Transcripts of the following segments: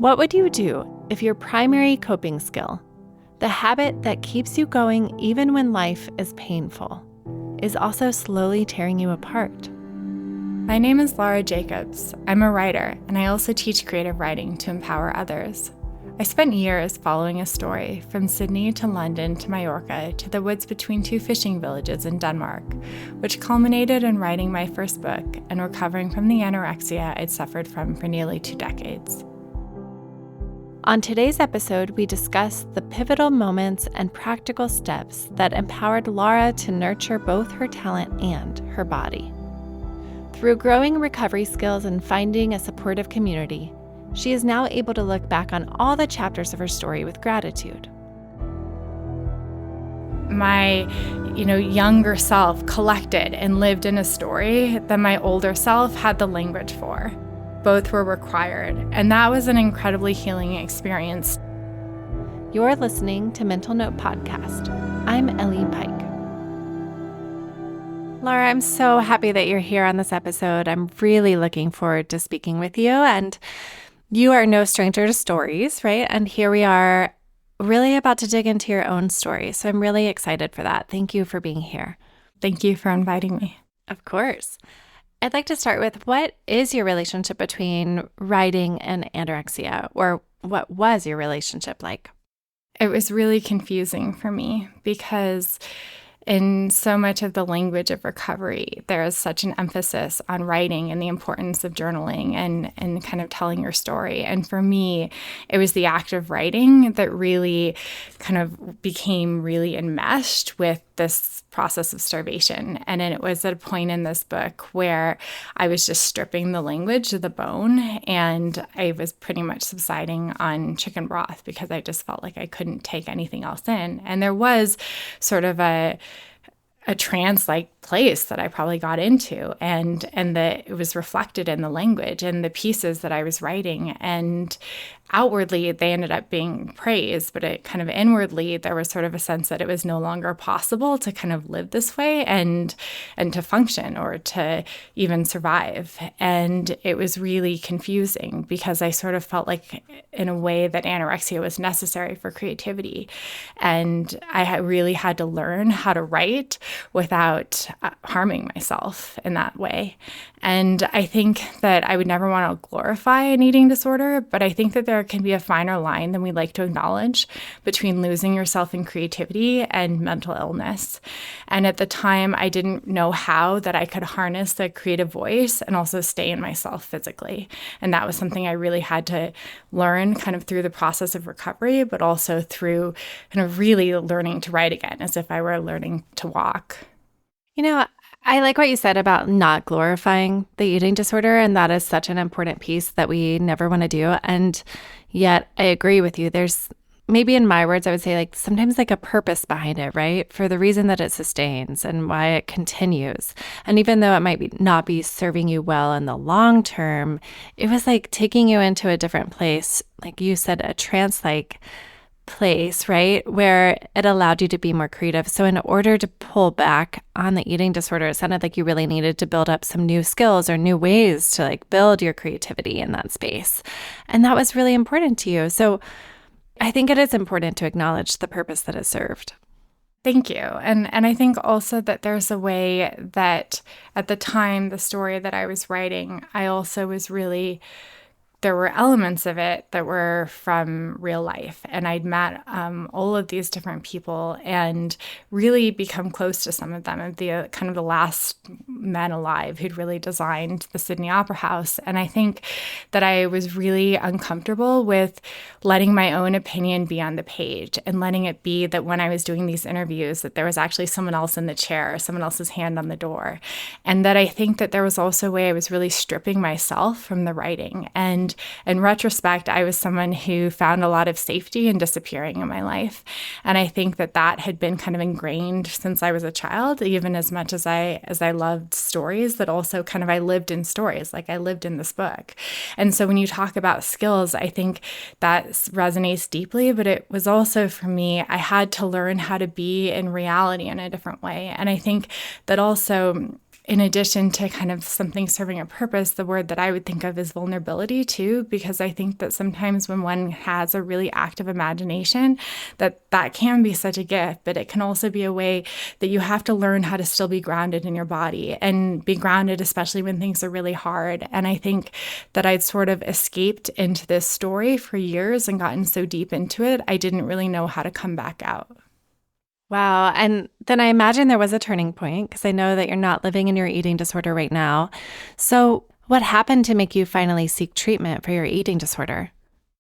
What would you do if your primary coping skill, the habit that keeps you going even when life is painful, is also slowly tearing you apart? My name is Lara Jacobs. I'm a writer, and I also teach creative writing to empower others. I spent years following a story from Sydney to London to Mallorca to the woods between two fishing villages in Denmark, which culminated in writing my first book and recovering from the anorexia I'd suffered from for nearly 2 decades. On today's episode, we discuss the pivotal moments and practical steps that empowered Lara to nurture both her talent and her body. Through growing recovery skills and finding a supportive community, she is now able to look back on all the chapters of her story with gratitude. My, younger self collected and lived in a story that my older self had the language for. Both were required, and that was an incredibly healing experience. You're listening to Mental Note Podcast. I'm Ellie Pike. Lara, I'm so happy that you're here on this episode. I'm really looking forward to speaking with you, and you are no stranger to stories, right? And here we are really about to dig into your own story. So I'm really excited for that. Thank you for being here. Thank you for inviting me. Of course. I'd like to start with, what is your relationship between writing and anorexia, or what was your relationship like? It was really confusing for me because in so much of the language of recovery, there is such an emphasis on writing and the importance of journaling and kind of telling your story. And for me, it was the act of writing that really kind of became really enmeshed with this process of starvation. And it was at a point in this book where I was just stripping the language to the bone, and I was pretty much subsiding on chicken broth because I just felt like I couldn't take anything else in. And there was sort of a trance-like place that I probably got into, and that it was reflected in the language and the pieces that I was writing. And outwardly, they ended up being praised, but it kind of inwardly, there was sort of a sense that it was no longer possible to kind of live this way and to function or to even survive. And it was really confusing because I sort of felt like, in a way, that anorexia was necessary for creativity. And I really had to learn how to write without harming myself in that way. And I think that I would never want to glorify an eating disorder, but I think that there can be a finer line than we like to acknowledge between losing yourself in creativity and mental illness. And at the time, I didn't know how that I could harness the creative voice and also stay in myself physically. And that was something I really had to learn kind of through the process of recovery, but also through kind of really learning to write again, as if I were learning to walk. I like what you said about not glorifying the eating disorder, and that is such an important piece that we never want to do. And yet I agree with you. There's, maybe in my words, I would say, like, sometimes like a purpose behind it, right? For the reason that it sustains and why it continues. And even though it might not be serving you well in the long term, it was like taking you into a different place. Like you said, a trance-like place, right? Where it allowed you to be more creative. So in order to pull back on the eating disorder, it sounded like you really needed to build up some new skills or new ways to like build your creativity in that space. And that was really important to you. So I think it is important to acknowledge the purpose that it served. Thank you. And I think also that there's a way that at the time, the story that I was writing, I also was really, there were elements of it that were from real life. And I'd met all of these different people and really become close to some of them, of the kind of the last men alive who'd really designed the Sydney Opera House. And I think that I was really uncomfortable with letting my own opinion be on the page and letting it be that when I was doing these interviews, that there was actually someone else in the chair, someone else's hand on the door. And that I think that there was also a way I was really stripping myself from the writing. And in retrospect, I was someone who found a lot of safety in disappearing in my life. And I think that that had been kind of ingrained since I was a child, even as much as I loved stories, that also kind of I lived in stories, like I lived in this book. And so when you talk about skills, I think that resonates deeply, but it was also for me, I had to learn how to be in reality in a different way. And I think that also in addition to kind of something serving a purpose, the word that I would think of is vulnerability too, because I think that sometimes when one has a really active imagination, that can be such a gift, but it can also be a way that you have to learn how to still be grounded in your body and be grounded, especially when things are really hard. And I think that I'd sort of escaped into this story for years and gotten so deep into it, I didn't really know how to come back out. Wow. And then I imagine there was a turning point because I know that you're not living in your eating disorder right now. So, what happened to make you finally seek treatment for your eating disorder?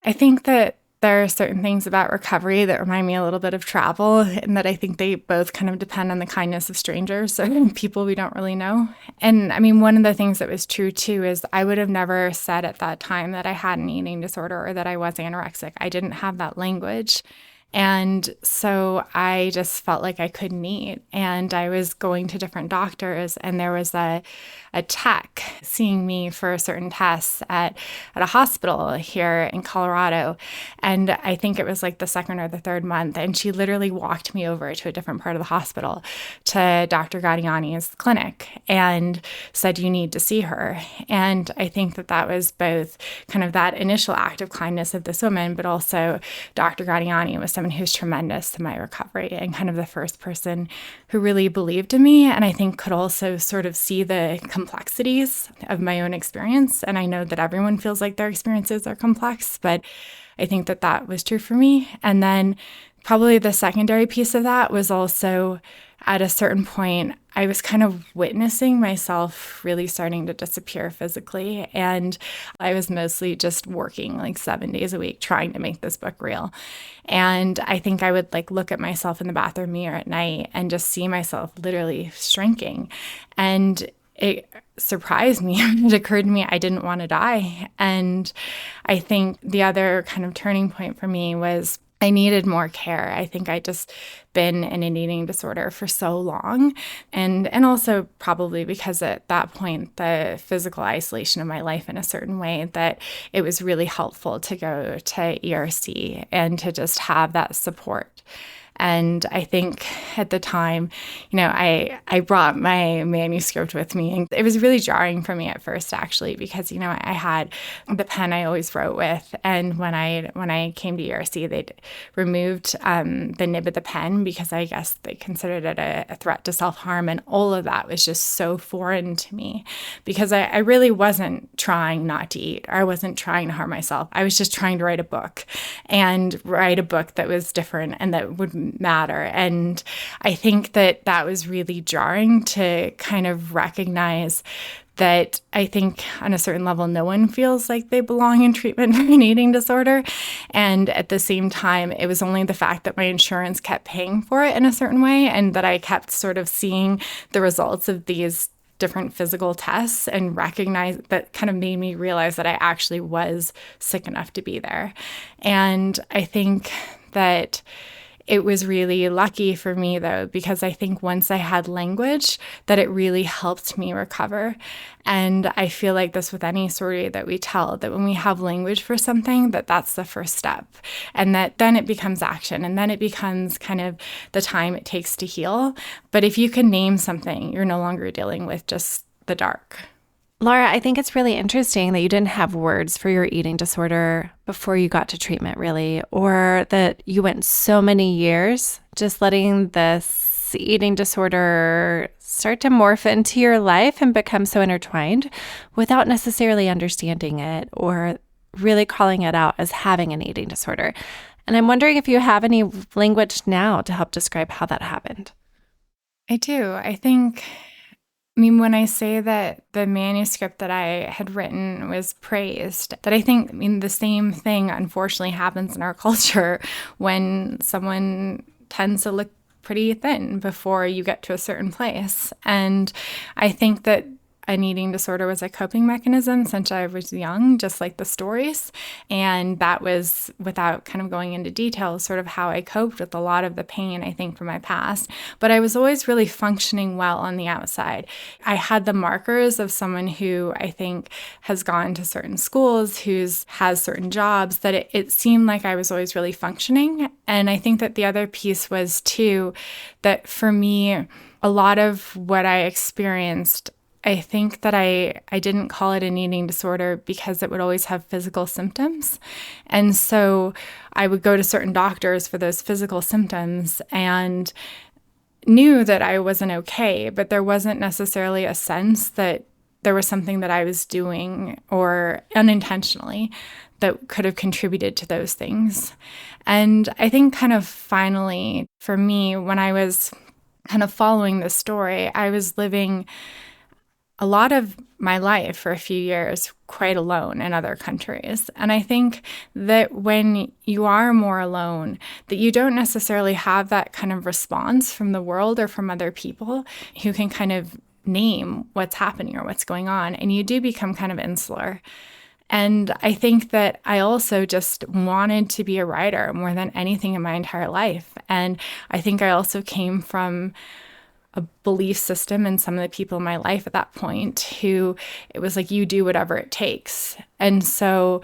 I think that there are certain things about recovery that remind me a little bit of travel, and that I think they both kind of depend on the kindness of strangers or people we don't really know. And I mean, one of the things that was true too is I would have never said at that time that I had an eating disorder or that I was anorexic. I didn't have that language. And so I just felt like I couldn't eat. And I was going to different doctors, and there was a tech seeing me for certain tests at a hospital here in Colorado. And I think it was like the second or the third month. And she literally walked me over to a different part of the hospital to Dr. Gadiani's clinic and said, "You need to see her." And I think that that was both kind of that initial act of kindness of this woman, but also Dr. Gadiani was someone who's tremendous to my recovery and kind of the first person who really believed in me. And I think could also sort of see the complexities of my own experience. And I know that everyone feels like their experiences are complex, but I think that that was true for me. And then probably the secondary piece of that was also at a certain point, I was kind of witnessing myself really starting to disappear physically. And I was mostly just working like 7 days a week trying to make this book real. And I think I would like look at myself in the bathroom mirror at night and just see myself literally shrinking. And it surprised me. It occurred to me I didn't want to die. And I think the other kind of turning point for me was I needed more care. I think I'd just been in an eating disorder for so long. And also probably because at that point, the physical isolation of my life in a certain way, that it was really helpful to go to ERC and to just have that support. And I think at the time, I brought my manuscript with me. And it was really jarring for me at first, actually, because, I had the pen I always wrote with. And when I came to ERC, they'd removed the nib of the pen because I guess they considered it a threat to self-harm. And all of that was just so foreign to me because I really wasn't trying not to eat. Or I wasn't trying to harm myself. I was just trying to write a book that was different and that would matter. And I think that that was really jarring to kind of recognize that I think on a certain level, no one feels like they belong in treatment for an eating disorder. And at the same time, it was only the fact that my insurance kept paying for it in a certain way and that I kept sort of seeing the results of these different physical tests and recognize that kind of made me realize that I actually was sick enough to be there. And I think that it was really lucky for me, though, because I think once I had language, that it really helped me recover. And I feel like this with any story that we tell, that when we have language for something, that's the first step. And that then it becomes action. And then it becomes kind of the time it takes to heal. But if you can name something, you're no longer dealing with just the dark. Lara, I think it's really interesting that you didn't have words for your eating disorder before you got to treatment, really, or that you went so many years just letting this eating disorder start to morph into your life and become so intertwined without necessarily understanding it or really calling it out as having an eating disorder. And I'm wondering if you have any language now to help describe how that happened. I do. When I say that the manuscript that I had written was praised, that I think, the same thing unfortunately happens in our culture when someone tends to look pretty thin before you get to a certain place. And I think that an eating disorder was a coping mechanism since I was young, just like the stories. And that was, without kind of going into details, sort of how I coped with a lot of the pain, I think, from my past. But I was always really functioning well on the outside. I had the markers of someone who I think has gone to certain schools, has certain jobs, that it seemed like I was always really functioning. And I think that the other piece was, too, that for me, a lot of what I experienced I think that I didn't call it an eating disorder because it would always have physical symptoms. And so I would go to certain doctors for those physical symptoms and knew that I wasn't okay, but there wasn't necessarily a sense that there was something that I was doing or unintentionally that could have contributed to those things. And I think kind of finally for me, when I was kind of following this story, I was living a lot of my life for a few years quite alone in other countries. And I think that when you are more alone, that you don't necessarily have that kind of response from the world or from other people who can kind of name what's happening or what's going on. And you do become kind of insular. And I think that I also just wanted to be a writer more than anything in my entire life. And I think I also came from a belief system and some of the people in my life at that point who it was like, you do whatever it takes. And so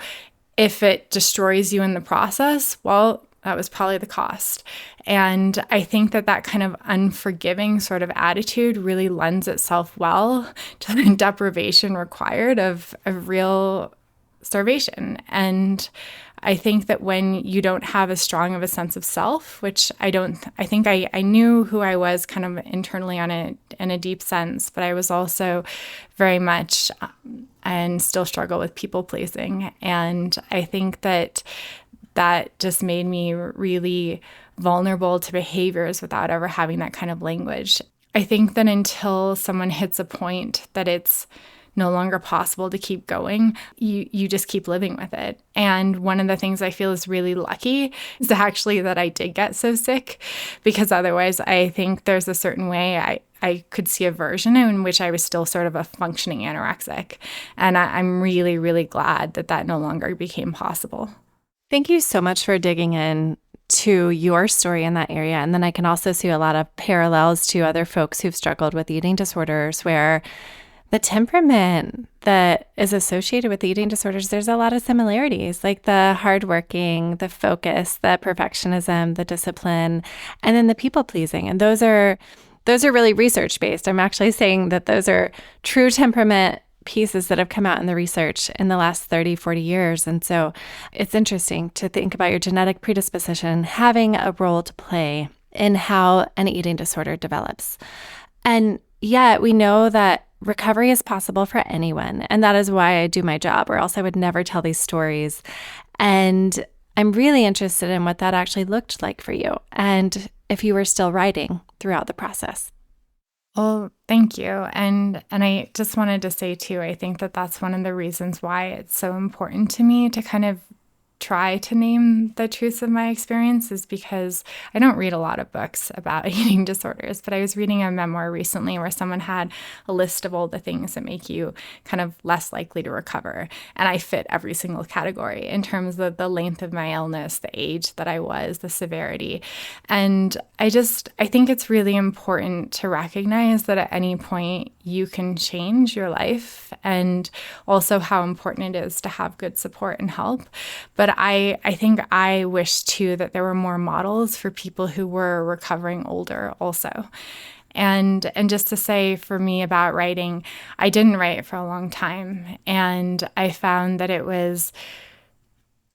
if it destroys you in the process, well, that was probably the cost. And I think that that kind of unforgiving sort of attitude really lends itself well to the deprivation required of real starvation. And I think that when you don't have as strong of a sense of self, which I think I knew who I was kind of internally in a deep sense, but I was also very much and still struggle with people pleasing. And I think that just made me really vulnerable to behaviors without ever having that kind of language. I think that until someone hits a point that it's no longer possible to keep going, you just keep living with it. And one of the things I feel is really lucky is actually that I did get so sick, because otherwise I think there's a certain way I could see a version in which I was still sort of a functioning anorexic. And I'm really, really glad that that no longer became possible. Thank you so much for digging in to your story in that area. And then I can also see a lot of parallels to other folks who've struggled with eating disorders, where the temperament that is associated with eating disorders, there's a lot of similarities, like the hardworking, the focus, the perfectionism, the discipline, and then the people pleasing. And those are really research based. I'm actually saying that those are true temperament pieces that have come out in the research in the last 30, 40 years. And so it's interesting to think about your genetic predisposition having a role to play in how an eating disorder develops. And yet we know that recovery is possible for anyone. And that is why I do my job, or else I would never tell these stories. And I'm really interested in what that actually looked like for you, and if you were still writing throughout the process. Well, thank you. And I just wanted to say too, I think that that's one of the reasons why it's so important to me to kind of try to name the truths of my experience, is because I don't read a lot of books about eating disorders, but I was reading a memoir recently where someone had a list of all the things that make you kind of less likely to recover. And I fit every single category in terms of the length of my illness, the age that I was, the severity. And I think it's really important to recognize that at any point you can change your life, and also how important it is to have good support and help. But I think I wish too that there were more models for people who were recovering older also. And just to say for me about writing, I didn't write for a long time. And I found that it was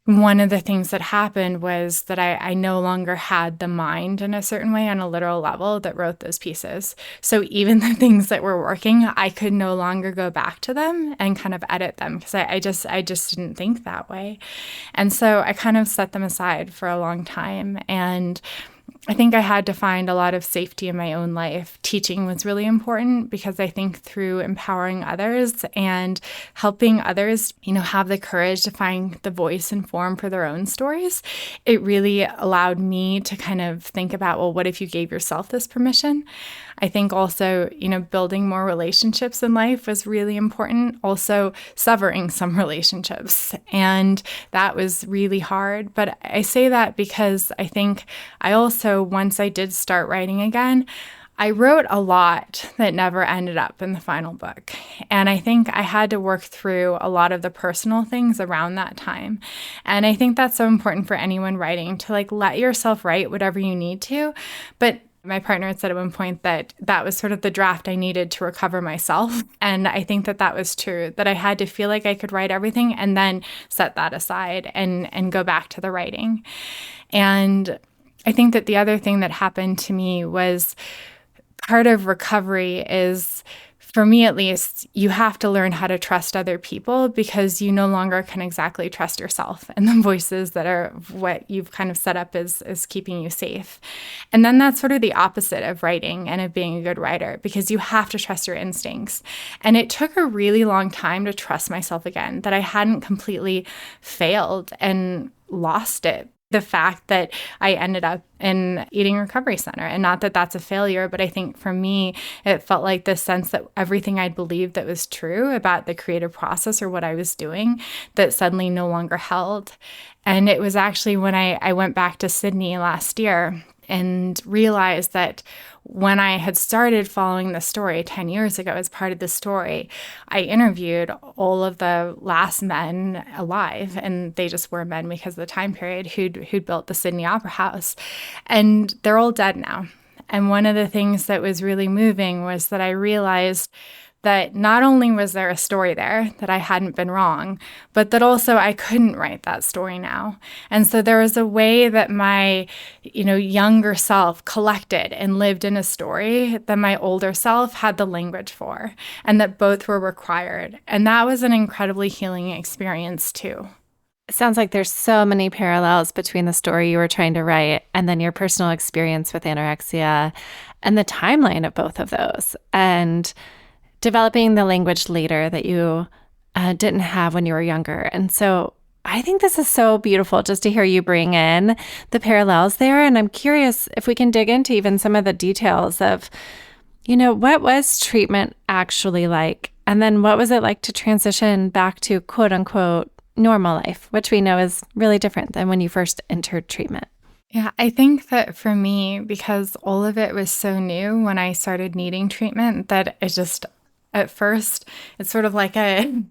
one of the things that happened was that I no longer had the mind in a certain way on a literal level that wrote those pieces. So even the things that were working, I could no longer go back to them and kind of edit them, because I just didn't think that way. And so I kind of set them aside for a long time. And I think I had to find a lot of safety in my own life. Teaching was really important, because I think through empowering others and helping others, have the courage to find the voice and form for their own stories, it really allowed me to kind of think about, well, what if you gave yourself this permission? I think also, building more relationships in life was really important. Also severing some relationships. And that was really hard. But I say that because I think I also, once I did start writing again, I wrote a lot that never ended up in the final book. And I think I had to work through a lot of the personal things around that time. And I think that's so important for anyone writing, to let yourself write whatever you need to, but My partner had said at one point that that was sort of the draft I needed to recover myself. And I think that that was true, that I had to feel like I could write everything and then set that aside and go back to the writing. And I think that the other thing that happened to me was part of recovery is, for me at least, you have to learn how to trust other people because you no longer can exactly trust yourself and the voices that are what you've kind of set up as keeping you safe. And then that's sort of the opposite of writing and of being a good writer, because you have to trust your instincts. And it took a really long time to trust myself again, that I hadn't completely failed and lost it. The fact that I ended up in eating recovery center, and not that that's a failure, but I think for me, it felt like this sense that everything I'd believed that was true about the creative process or what I was doing, that suddenly no longer held. And it was actually when I went back to Sydney last year and realized that when I had started following the story 10 years ago as part of the story, I interviewed all of the last men alive, and they just were men because of the time period, who'd built the Sydney Opera House. And they're all dead now. And one of the things that was really moving was that I realized that not only was there a story there, that I hadn't been wrong, but that also I couldn't write that story now. And so there was a way that my, younger self collected and lived in a story that my older self had the language for, and that both were required. And that was an incredibly healing experience too. It sounds like there's so many parallels between the story you were trying to write and then your personal experience with anorexia and the timeline of both of those, and developing the language later that you didn't have when you were younger. And so I think this is so beautiful just to hear you bring in the parallels there. And I'm curious if we can dig into even some of the details of, what was treatment actually like? And then what was it like to transition back to quote unquote normal life, which we know is really different than when you first entered treatment? Yeah, I think that for me, because all of it was so new when I started needing treatment, that it just, at first, it's sort of like a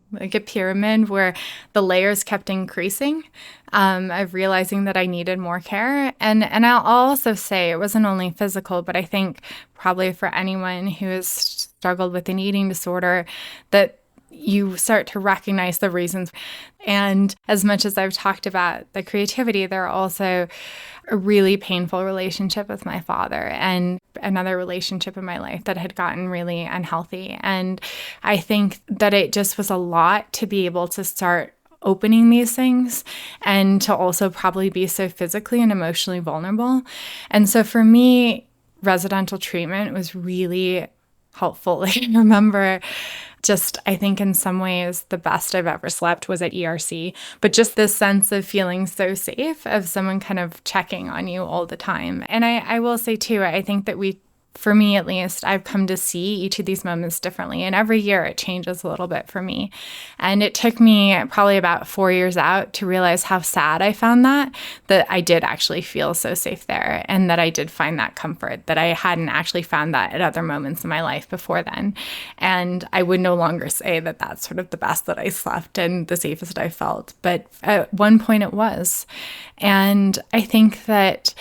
pyramid where the layers kept increasing, of realizing that I needed more care. And I'll also say it wasn't only physical, but I think probably for anyone who has struggled with an eating disorder, that you start to recognize the reasons. And as much as I've talked about the creativity, there are also a really painful relationship with my father and another relationship in my life that had gotten really unhealthy. And I think that it just was a lot to be able to start opening these things and to also probably be so physically and emotionally vulnerable. And so for me, residential treatment was really helpful. I remember I think in some ways the best I've ever slept was at ERC, but just this sense of feeling so safe, of someone kind of checking on you all the time. And I will say too, I think that for me at least, I've come to see each of these moments differently. And every year it changes a little bit for me. And it took me probably about 4 years out to realize how sad I found that I did actually feel so safe there, and that I did find that comfort, that I hadn't actually found that at other moments in my life before then. And I would no longer say that that's sort of the best that I slept and the safest I felt. But at one point it was. And I think that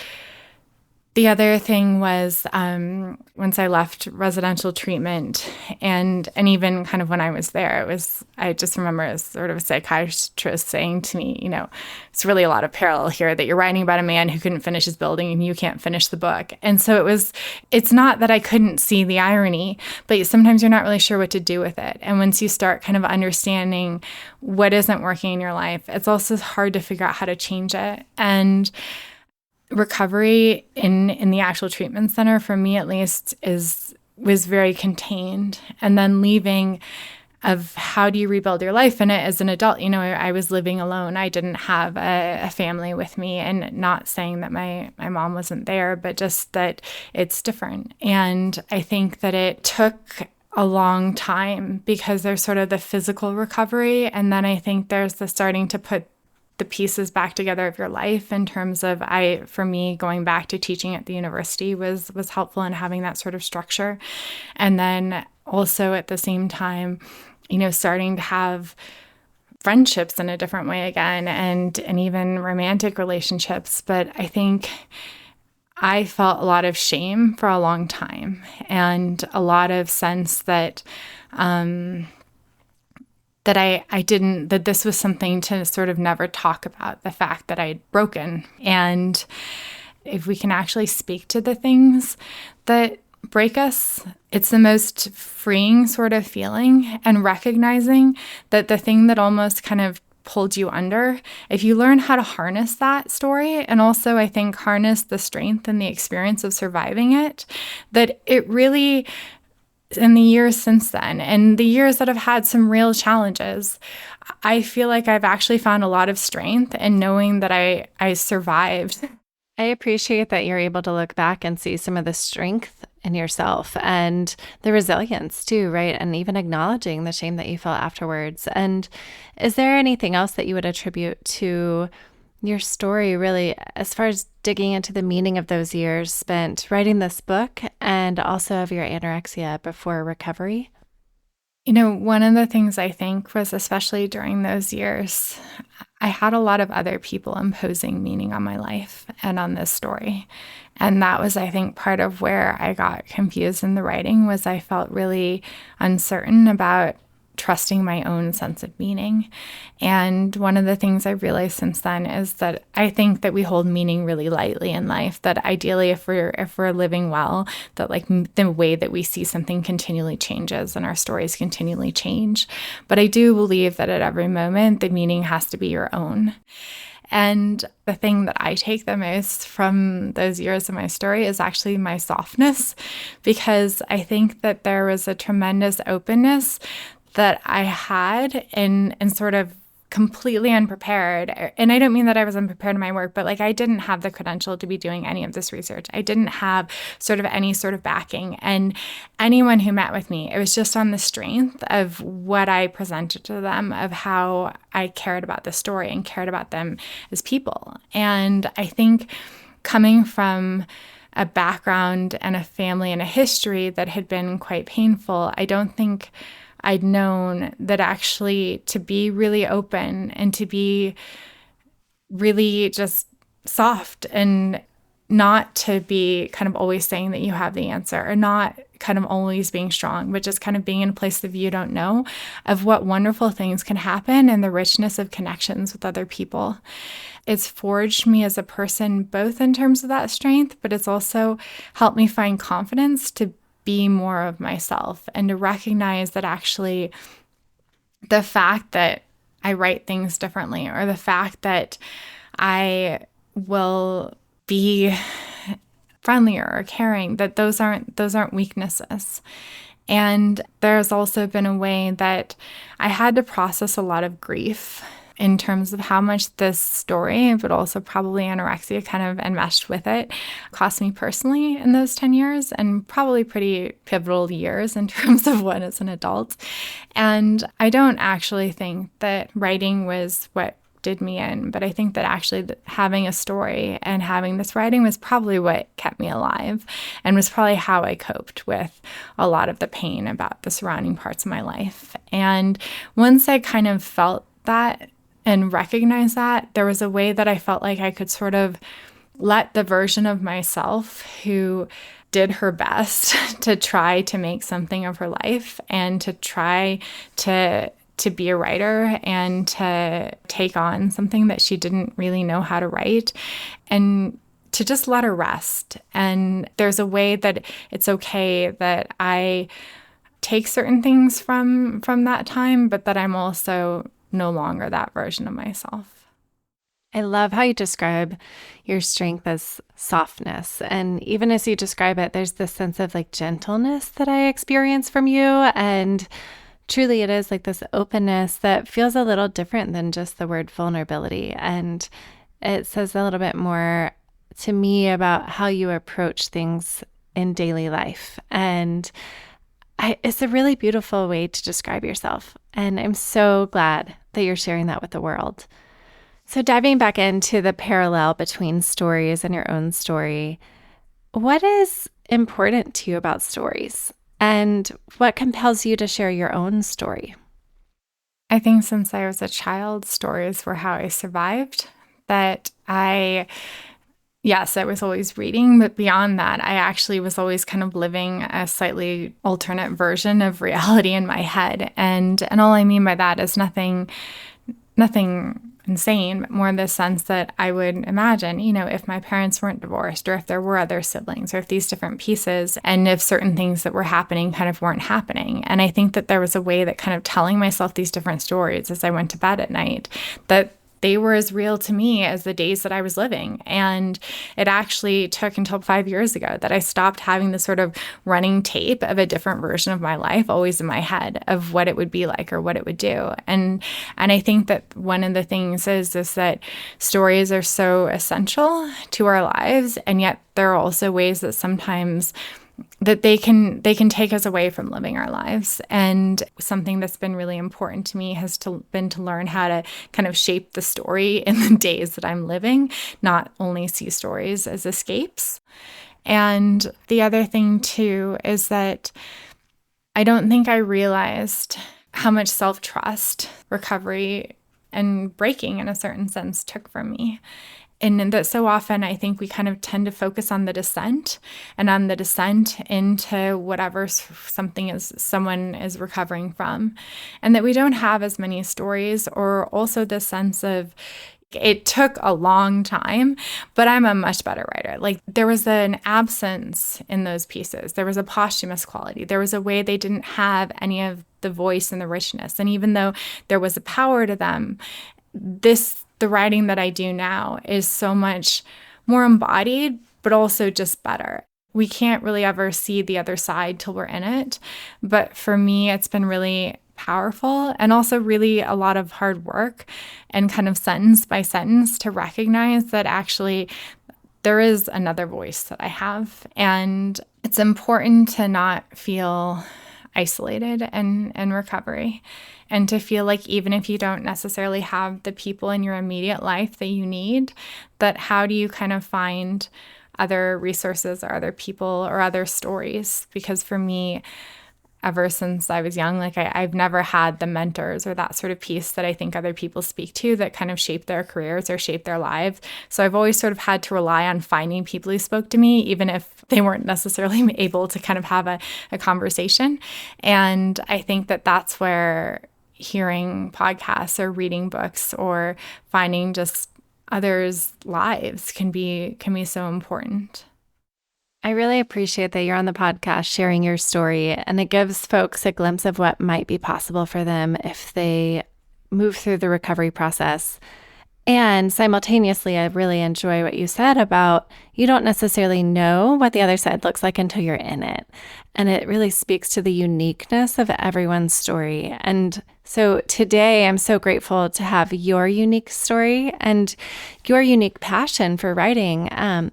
the other thing was once I left residential treatment and even kind of when I was there, I just remember sort of a psychiatrist saying to me, it's really a lot of parallel here, that you're writing about a man who couldn't finish his building and you can't finish the book. And so it's not that I couldn't see the irony, but sometimes you're not really sure what to do with it. And once you start kind of understanding what isn't working in your life, it's also hard to figure out how to change it. And recovery in the actual treatment center, for me at least, was very contained. And then leaving, of how do you rebuild your life in it as an adult? I was living alone. I didn't have a family with me, and not saying that my mom wasn't there, but just that it's different. And I think that it took a long time because there's sort of the physical recovery, and then I think there's the starting to put the pieces back together of your life, in terms of, for me, going back to teaching at the university was helpful in having that sort of structure. And then also at the same time, starting to have friendships in a different way again, and even romantic relationships. But I think I felt a lot of shame for a long time and a lot of sense that I didn't, that this was something to sort of never talk about, the fact that I'd broken. And if we can actually speak to the things that break us, it's the most freeing sort of feeling, and recognizing that the thing that almost kind of pulled you under, if you learn how to harness that story, and also I think harness the strength and the experience of surviving it, that it really, in the years since then, and the years that I've had some real challenges, I feel like I've actually found a lot of strength in knowing that I survived. I appreciate that you're able to look back and see some of the strength in yourself and the resilience too, right? And even acknowledging the shame that you felt afterwards. And is there anything else that you would attribute to your story, really, as far as digging into the meaning of those years spent writing this book and also of your anorexia before recovery? One of the things I think was, especially during those years, I had a lot of other people imposing meaning on my life and on this story. And that was, I think, part of where I got confused in the writing, was I felt really uncertain about trusting my own sense of meaning. And one of the things I've realized since then is that I think that we hold meaning really lightly in life, that ideally if we're living well, that like the way that we see something continually changes and our stories continually change. But I do believe that at every moment the meaning has to be your own. And the thing that I take the most from those years of my story is actually my softness, because I think that there was a tremendous openness that I had and sort of completely unprepared. And I don't mean that I was unprepared in my work, but like I didn't have the credential to be doing any of this research. I didn't have sort of any sort of backing. And anyone who met with me, it was just on the strength of what I presented to them, of how I cared about the story and cared about them as people. And I think coming from a background and a family and a history that had been quite painful, I don't think I'd known that actually to be really open and to be really just soft, and not to be kind of always saying that you have the answer, or not kind of always being strong, but just kind of being in a place of you don't know, of what wonderful things can happen and the richness of connections with other people. It's forged me as a person, both in terms of that strength, but it's also helped me find confidence to be more of myself, and to recognize that actually the fact that I write things differently, or the fact that I will be friendlier or caring, that those aren't weaknesses. And there's also been a way that I had to process a lot of grief in terms of how much this story, but also probably anorexia kind of enmeshed with it, cost me personally in those 10 years, and probably pretty pivotal years in terms of what as an adult. And I don't actually think that writing was what did me in, but I think that actually having a story and having this writing was probably what kept me alive, and was probably how I coped with a lot of the pain about the surrounding parts of my life. And once I kind of felt that and recognize that, there was a way that I felt like I could sort of let the version of myself who did her best to try to make something of her life, and to try to be a writer, and to take on something that she didn't really know how to write, and to just let her rest. And there's a way that it's okay that I take certain things from that time, but that I'm also no longer that version of myself. I love how you describe your strength as softness. And even as you describe it, there's this sense of like gentleness that I experience from you. And truly, it is like this openness that feels a little different than just the word vulnerability. And it says a little bit more to me about how you approach things in daily life. And it's a really beautiful way to describe yourself. And I'm so glad that you're sharing that with the world. So diving back into the parallel between stories and your own story, what is important to you about stories? And what compels you to share your own story? I think since I was a child, stories were how I survived. That I Yes, I was always reading, but beyond that, I actually was always kind of living a slightly alternate version of reality in my head. And all I mean by that is nothing insane, but more in the sense that I would imagine, if my parents weren't divorced, or if there were other siblings, or if these different pieces, and if certain things that were happening kind of weren't happening. And I think that there was a way that kind of telling myself these different stories as I went to bed at night, that they were as real to me as the days that I was living. And it actually took until 5 years ago that I stopped having this sort of running tape of a different version of my life always in my head of what it would be like or what it would do. And I think that one of the things is that stories are so essential to our lives, and yet there are also ways that sometimes that they can take us away from living our lives. And something that's been really important to me has been to learn how to kind of shape the story in the days that I'm living, not only see stories as escapes. And the other thing too is that I don't think I realized how much self-trust recovery and breaking, in a certain sense, took from me. And that so often I think we kind of tend to focus on the descent and on the descent into whatever someone is recovering from. And that we don't have as many stories, or also the sense of it took a long time, but I'm a much better writer. Like, there was an absence in those pieces. There was a posthumous quality. There was a way they didn't have any of the voice and the richness. And even though there was a power to them, the writing that I do now is so much more embodied, but also just better. We can't really ever see the other side till we're in it. But for me, it's been really powerful, and also really a lot of hard work and kind of sentence by sentence to recognize that actually there is another voice that I have. And it's important to not feel isolated in recovery, and to feel like even if you don't necessarily have the people in your immediate life that you need, that how do you kind of find other resources or other people or other stories? Because for me, ever since I was young, like I've never had the mentors or that sort of piece that I think other people speak to that kind of shape their careers or shape their lives. So I've always sort of had to rely on finding people who spoke to me, even if they weren't necessarily able to kind of have a conversation. And I think that that's where hearing podcasts or reading books or finding just others' lives can be so important. I really appreciate that you're on the podcast sharing your story, and it gives folks a glimpse of what might be possible for them if they move through the recovery process. And simultaneously, I really enjoy what you said about you don't necessarily know what the other side looks like until you're in it. And it really speaks to the uniqueness of everyone's story. And so today, I'm so grateful to have your unique story and your unique passion for writing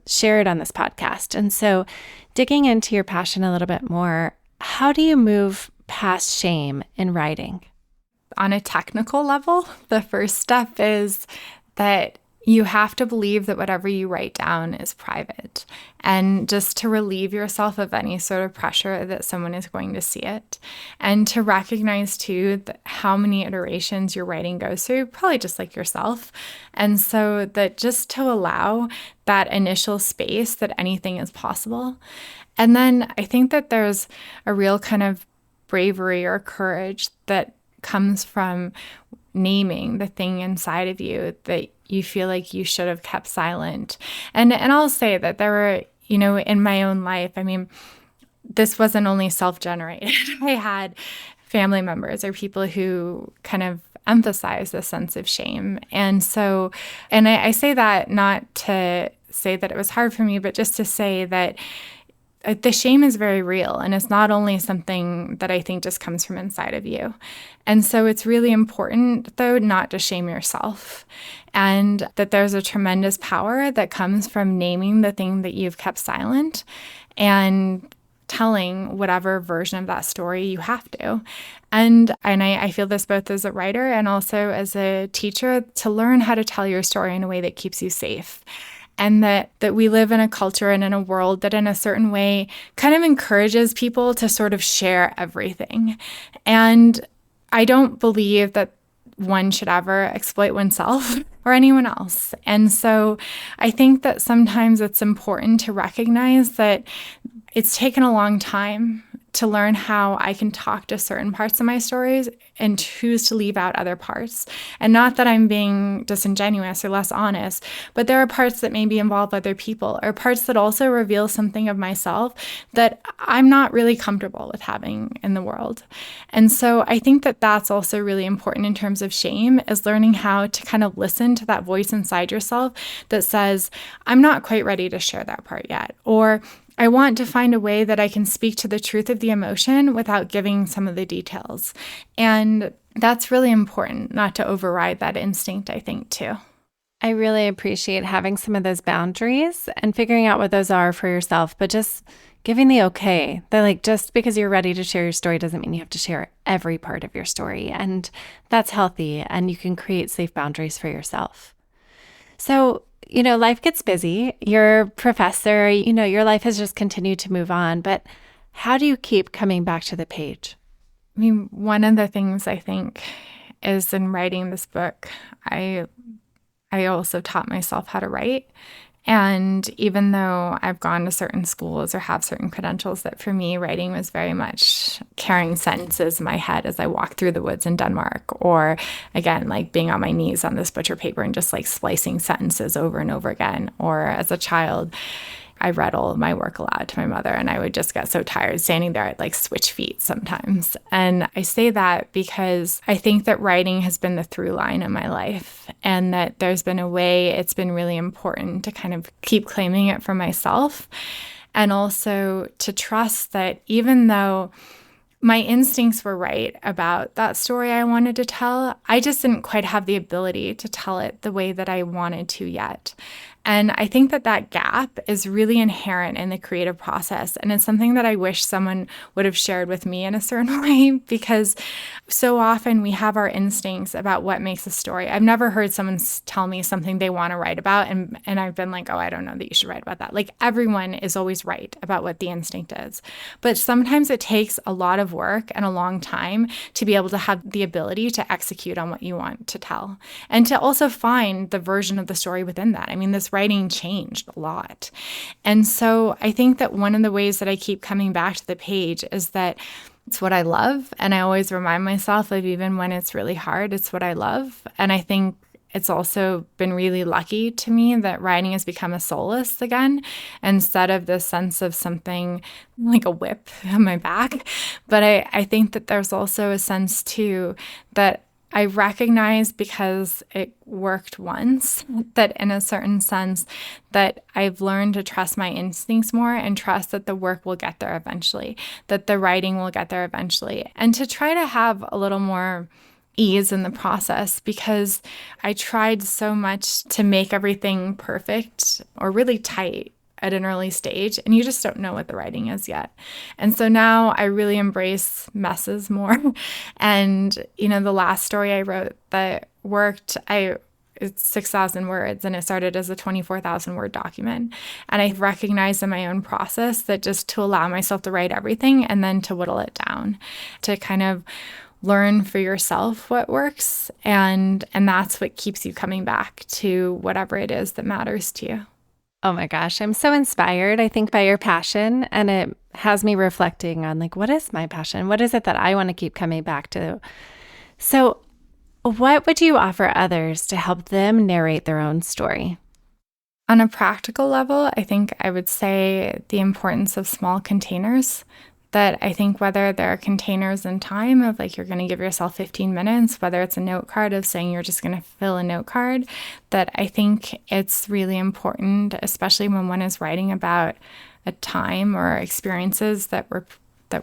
shared on this podcast. And so digging into your passion a little bit more, how do you move past shame in writing? On a technical level, the first step is that you have to believe that whatever you write down is private, and just to relieve yourself of any sort of pressure that someone is going to see it, and to recognize too that how many iterations your writing goes through, probably just like yourself. And so that just to allow that initial space that anything is possible. And then I think that there's a real kind of bravery or courage that comes from naming the thing inside of you that you feel like you should have kept silent. And I'll say that there were, in my own life, I mean, this wasn't only self-generated. I had family members or people who kind of emphasize the sense of shame. And so, and I say that not to say that it was hard for me, but just to say that the shame is very real, and it's not only something that I think just comes from inside of you. And so it's really important, though, not to shame yourself, and that there's a tremendous power that comes from naming the thing that you've kept silent and telling whatever version of that story you have to. And I feel this both as a writer and also as a teacher, to learn how to tell your story in a way that keeps you safe. And that we live in a culture and in a world that in a certain way kind of encourages people to sort of share everything. And I don't believe that one should ever exploit oneself or anyone else. And so I think that sometimes it's important to recognize that it's taken a long time to learn how I can talk to certain parts of my stories and choose to leave out other parts. And not that I'm being disingenuous or less honest, but there are parts that maybe involve other people, or parts that also reveal something of myself that I'm not really comfortable with having in the world. And so I think that that's also really important in terms of shame, is learning how to kind of listen to that voice inside yourself that says, I'm not quite ready to share that part yet, or I want to find a way that I can speak to the truth of the emotion without giving some of the details. And that's really important, not to override that instinct, I think, too. I really appreciate having some of those boundaries and figuring out what those are for yourself, but just giving the okay. That like, just because you're ready to share your story doesn't mean you have to share every part of your story. And that's healthy, and you can create safe boundaries for yourself. So, life gets busy. You're a professor, your life has just continued to move on, but how do you keep coming back to the page? I mean, one of the things I think is in writing this book, I also taught myself how to write. And even though I've gone to certain schools or have certain credentials, that for me, writing was very much carrying sentences in my head as I walked through the woods in Denmark, or again, like being on my knees on this butcher paper and just like splicing sentences over and over again. Or as a child, I read all of my work aloud to my mother, and I would just get so tired standing there. I'd like switch feet sometimes. And I say that because I think that writing has been the through line in my life, and that there's been a way it's been really important to kind of keep claiming it for myself. And also to trust that even though my instincts were right about that story I wanted to tell, I just didn't quite have the ability to tell it the way that I wanted to yet. And I think that that gap is really inherent in the creative process. And it's something that I wish someone would have shared with me in a certain way, because so often we have our instincts about what makes a story. I've never heard someone tell me something they want to write about, and I've been like, oh, I don't know that you should write about that. Like, everyone is always right about what the instinct is. But sometimes it takes a lot of work and a long time to be able to have the ability to execute on what you want to tell, and to also find the version of the story within that. I mean, this writing changed a lot. And so I think that one of the ways that I keep coming back to the page is that it's what I love. And I always remind myself that even when it's really hard, it's what I love. And I think it's also been really lucky to me that writing has become a solace again, instead of this sense of something like a whip on my back. But I think that there's also a sense too that I recognize, because it worked once, that in a certain sense that I've learned to trust my instincts more, and trust that the work will get there eventually, that the writing will get there eventually, and to try to have a little more ease in the process, because I tried so much to make everything perfect or really tight at an early stage, and you just don't know what the writing is yet. And so now I really embrace messes more. And, the last story I wrote that worked, it's 6,000 words, and it started as a 24,000 word document. And I recognized in my own process that just to allow myself to write everything and then to whittle it down, to kind of learn for yourself what works. And that's what keeps you coming back to whatever it is that matters to you. Oh my gosh, I'm so inspired, I think, by your passion. And it has me reflecting on like, what is my passion? What is it that I want to keep coming back to? So what would you offer others to help them narrate their own story? On a practical level, I think I would say the importance of small containers. That I think whether there are containers in time of like you're going to give yourself 15 minutes, whether it's a note card of saying you're just going to fill a note card, that I think it's really important, especially when one is writing about a time or experiences that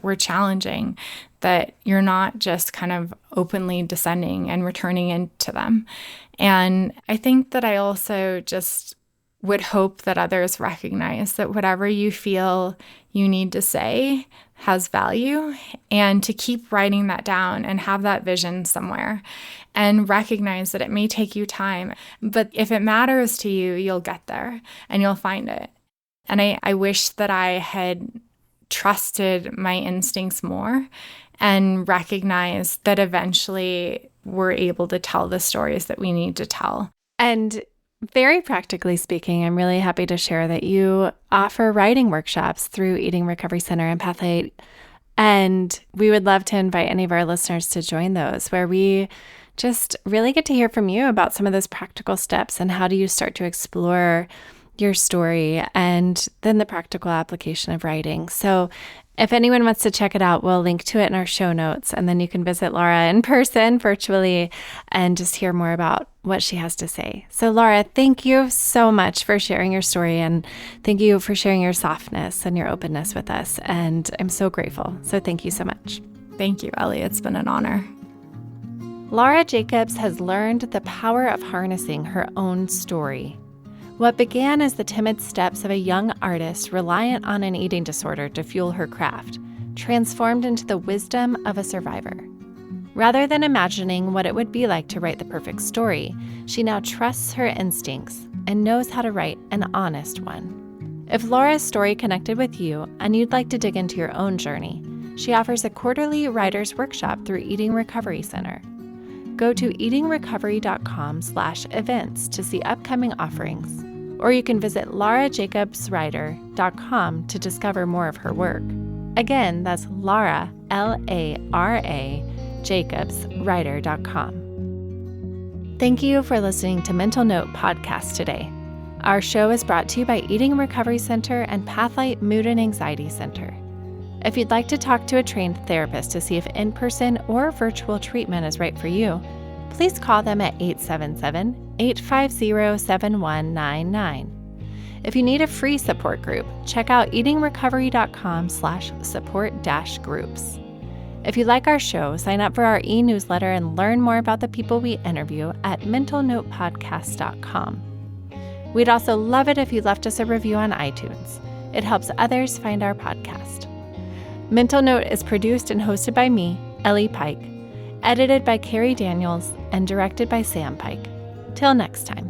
were challenging, that you're not just kind of openly descending and returning into them. And I think that I also just would hope that others recognize that whatever you feel you need to say has value, and to keep writing that down and have that vision somewhere, and recognize that it may take you time, but if it matters to you, you'll get there and you'll find it. And I wish that I had trusted my instincts more and recognized that eventually we're able to tell the stories that we need to tell. And very practically speaking, I'm really happy to share that you offer writing workshops through Eating Recovery Center and Pathlight. And we would love to invite any of our listeners to join those, where we just really get to hear from you about some of those practical steps and how do you start to explore your story and then the practical application of writing. So if anyone wants to check it out, we'll link to it in our show notes, and then you can visit Lara in person, virtually, and just hear more about what she has to say. So Lara, thank you so much for sharing your story, and thank you for sharing your softness and your openness with us. And I'm so grateful. So thank you so much. Thank you, Ellie. It's been an honor. Lara Jacobs has learned the power of harnessing her own story. What began as the timid steps of a young artist reliant on an eating disorder to fuel her craft transformed into the wisdom of a survivor. Rather than imagining what it would be like to write the perfect story, she now trusts her instincts and knows how to write an honest one. If Lara's story connected with you and you'd like to dig into your own journey, she offers a quarterly writer's workshop through Eating Recovery Center. Go to eatingrecovery.com/events to see upcoming offerings, or you can visit larajacobswriter.com to discover more of her work. Again, that's Lara, Lara, jacobswriter.com. Thank you for listening to Mental Note Podcast today. Our show is brought to you by Eating Recovery Center and Pathlight Mood and Anxiety Center. If you'd like to talk to a trained therapist to see if in-person or virtual treatment is right for you, please call them at 877-850-7199. If you need a free support group, check out eatingrecovery.com/support-groups. If you like our show, sign up for our e-newsletter and learn more about the people we interview at mentalnotepodcast.com. We'd also love it if you left us a review on iTunes. It helps others find our podcast. Mental Note is produced and hosted by me, Ellie Pike, edited by Carrie Daniels, and directed by Sam Pike. Till next time.